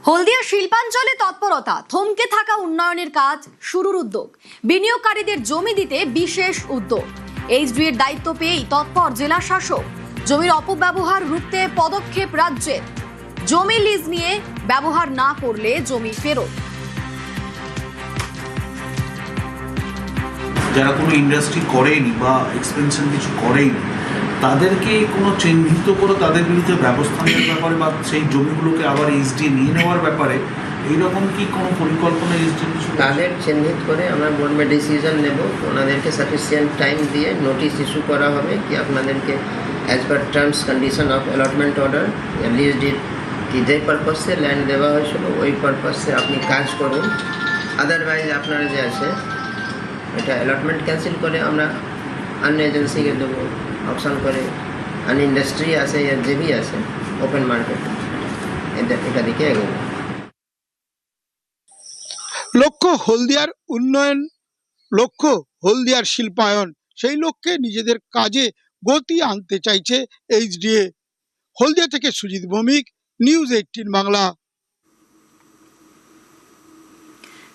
হলদিয়া শিল্পাঞ্চলে তৎপরতা, থমকে থাকা উন্নয়নের কাজ শুরুর উদ্যোগ, বিনিয়োগকারীদের জমি দিতে বিশেষ উদ্যোগ। এইচডি এর দায়িত্ব পেয়েই তৎপর জেলা শাসক। জমির অপব্যবহার রুখতে পদক্ষেপ রাজ্যের। জমি লিজ নিয়ে ব্যবহার না করলে জমি ফেরত। যারা কোনো ইন্ডাস্ট্রি করেনি বা এক্সপেনশন কিছু করেনি তাদেরকে কোনো চিহ্নিত করে তাদের বিরুদ্ধে ব্যবস্থা নেওয়ার ব্যাপারে বা সেই জমিগুলোকে আবার এইচডি নিয়ে নেওয়ার ব্যাপারে এইরকম কি কোনো পরিকল্পনা এইচডি কিছু? তাদের চিহ্নিত করে আমরা বোর্ডে ডিসিশন নেব, ওনাদেরকে সাফিসিয়েন্ট টাইম দিয়ে নোটিশ ইস্যু করা হবে কি আপনাদেরকে as per terms condition of allotment order lease deed কি যে পারপাসে ল্যান্ড দেওয়া হয়েছিল ওই পারপাসে আপনি কাজ করুন, আদারওয়াইজ আপনারা যে আছে এটা অ্যালটমেন্ট ক্যান্সেল করে আমরা অন্য এজেন্সিকে দেবো, অপশন করে অন্য ইন্ডাস্ট্রি আছে या যে भी আছে ওপেন মার্কেট এটা দিকে এগোবো। লক্ষ্য হলদিয়ার উন্নয়ন, লক্ষ্য হলদিয়ার শিল্পায়ন। সেই লক্ষ্যে নিজেদের কাজে গতি আনতে চাইছে এইচডিএ। হলদিয়া থেকে সুজিত ভৌমিক, নিউজ 18 বাংলা।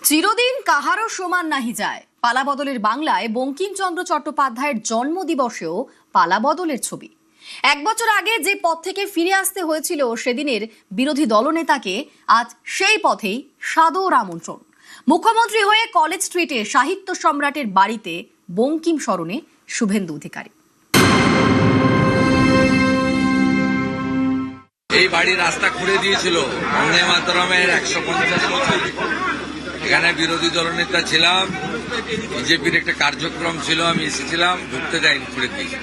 চিরদিন কাহারও সমান নাহি যায়। পালাবদলের বাংলায় বঙ্কিমচন্দ্র চট্টোপাধ্যায়ের জন্মদিবসেও পালাবদলের ছবি। 1 বছর আগে যে পথ থেকে ফিরে আসতে হয়েছিল সেদিনের বিরোধী দলনেতাকে আজ সেই পথেই সাদর আমন্ত্রণ। মুখ্যমন্ত্রী হয়ে কলেজ স্ট্রিটে সাহিত্য সম্রাটের বাড়িতে বঙ্কিম স্মরণে শুভেন্দু অধিকারী। এই বাড়ির রাস্তা খুঁড়ে দিয়েছিল বন্দে মাতরমের 150 বছর। এখানে বিরোধী দলনেতা ছিলাম, বিজেপির একটা কার্যক্রম ছিল, আমি এসেছিলাম, ঢুকতে দেয়নি, খুঁড়ে দিয়েছি।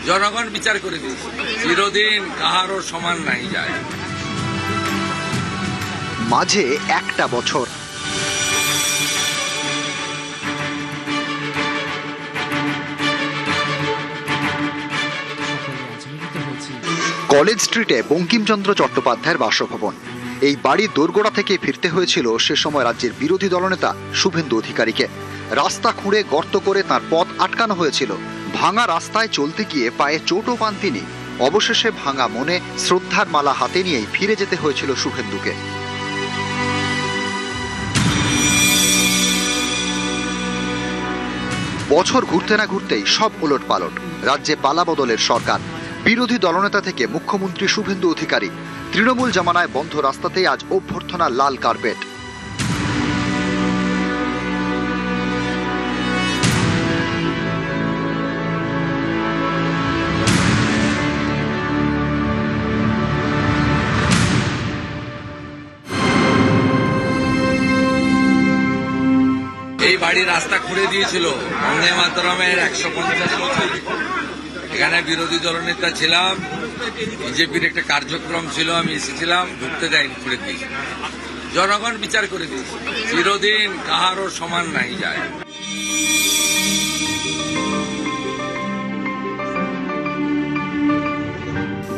জনগণ বিচার করে দিয়েছে, চিরদিন কাহারও সমান নাই যায়। মাঝে একটা বছর, কলেজ স্ট্রিটে বঙ্কিমচন্দ্র চট্টোপাধ্যায়ের বাসভবন। এই বাড়ির দোরগোড়া থেকে ফিরতে হয়েছিল সে সময় রাজ্যের বিরোধী দলনেতা শুভেন্দু অধিকারীকে। রাস্তা খুঁড়ে গর্ত করে তার পথ আটকানো হয়েছিল। ভাঙা রাস্তায় চলতে গিয়ে পায়ে চোটও পান তিনি। অবশেষে ভাঙা মনে শ্রদ্ধার মালা হাতে নিয়েই ফিরে যেতে হয়েছিল শুভেন্দুকে। বছর ঘুরতে না ঘুরতেই সব উলট পালট। রাজ্যে পালাবদলের সরকার। বিরোধী দলনেতা থেকে মুখ্যমন্ত্রী শুভেন্দু অধিকারী। তৃণমূল জামানায় বন্ধ রাস্তাতেই আজ অভ্যর্থনা লাল কার্পেট। এই বাড়ির রাস্তা খুঁড়ে দিয়েছিল বন্দে মাতরমের 150 বছর। এখানে বিরোধী দলনেতা ছিলাম, বিজেপির একটা কার্যক্রম ছিল, আমি এসেছিলাম, ঢুকতে দেয়নি, খুঁড়ে দিয়েছি। জনগণ বিচার করে দিয়েছে, চিরদিন কাহারও সমান নাই যায়।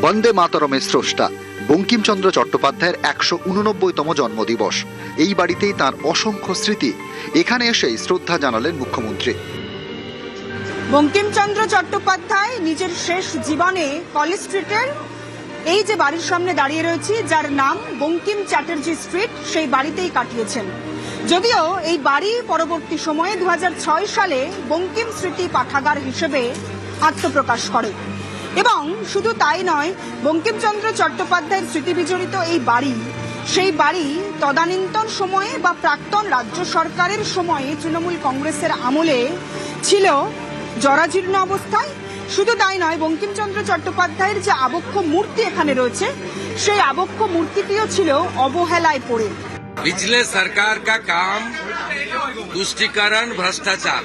বন্দে মাতরমের স্রষ্টা বঙ্কিমচন্দ্র চট্টোপাধ্যায়ের 189তম জন্মদিবস। এই বাড়িতেই তার অসংখ্য স্মৃতি। এখানে এসেই শ্রদ্ধা জানালেন মুখ্যমন্ত্রী। বঙ্কিমচন্দ্র চট্টোপাধ্যায় নিজের শেষ জীবনে কলেজ স্ট্রিটের এই যে বাড়ির সামনে দাঁড়িয়ে রয়েছি, যার নাম বঙ্কিম চ্যাটার্জি স্ট্রিট, সেই বাড়িতেই কাটিয়েছেন। যদিও এই বাড়ি পরবর্তী সময়ে 2006 সালে বঙ্কিম স্মৃতি পাঠাগার হিসেবে আত্মপ্রকাশ করে। এবং শুধু তাই নয়, বঙ্কিমচন্দ্র চট্টোপাধ্যায়ের স্মৃতিবিজড়িত এই বাড়ি, সেই বাড়ি তদানীন্তন সময়ে বা প্রাক্তন রাজ্য সরকারের সময়ে তৃণমূল কংগ্রেসের আমলে ছিল জরাজীর্ণ অবস্থায়। শুধু তাই নয়, বঙ্কিমচন্দ্র চট্টোপাধ্যায়ের যে আবক্ষ মূর্তি এখানে রয়েছে, সেই আবক্ষ মূর্তিটিও ছিল অবহেলায় পড়ে। पिछले सरकार का काम तुष्टीकरण, भ्रष्टाचार,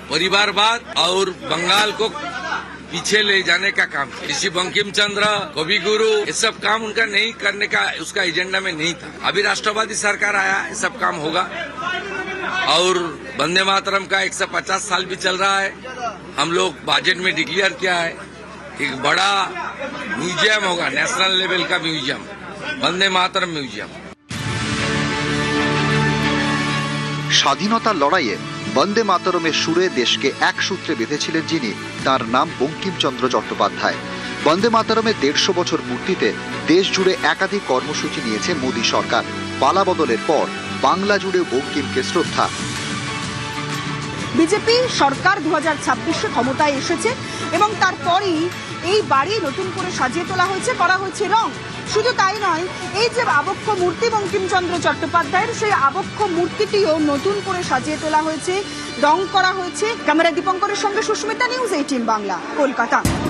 परिवारवाद और बंगाल को पीछे ले जाने का काम। ऋषि बंकिम चंद्र, कवि गुरु, ये सब काम उनका नहीं करने का उसका एजेंडा में नहीं था। अभी राष्ट्रवादी सरकार आया, ये सब काम होगा। और वंदे मातरम का 150 साल भी चल रहा है। हम लोग बजट में डिक्लेयर किया है एक बड़ा म्यूजियम होगा, नेशनल लेवल का म्यूजियम, वंदे मातरम म्यूजियम। স্বাধীনতার লড়াইয়ে বন্দে মাতরমের সুরে দেশকে এক সূত্রে বেঁধেছিলেন যিনি, তার নাম বঙ্কিমচন্দ্র চট্টোপাধ্যায়। বন্দে মাতরমের 150 বছর পূর্তিতে দেশ জুড়ে একাধিক কর্মসূচি নিয়েছে মোদী সরকার। পালা বদলের পর বাংলা জুড়ে বঙ্কিমকে শ্রদ্ধা। বিজেপি সরকার 2026-এ ক্ষমতায় এসেছে এবং তারপরেই এই বাড়ি নতুন করে সাজিয়ে তোলা হয়েছে, করা হয়েছে রং। শুধু তাই নয়, এই যে আবক্ষ মূর্তি বঙ্কিমচন্দ্র চট্টোপাধ্যায়ের, সেই আবক্ষ মূর্তিটিও নতুন করে সাজিয়ে তোলা হয়েছে, রং করা হয়েছে। ক্যামেরা দীপঙ্করের সঙ্গে সুস্মিতা, নিউজ 18 বাংলা, কলকাতা।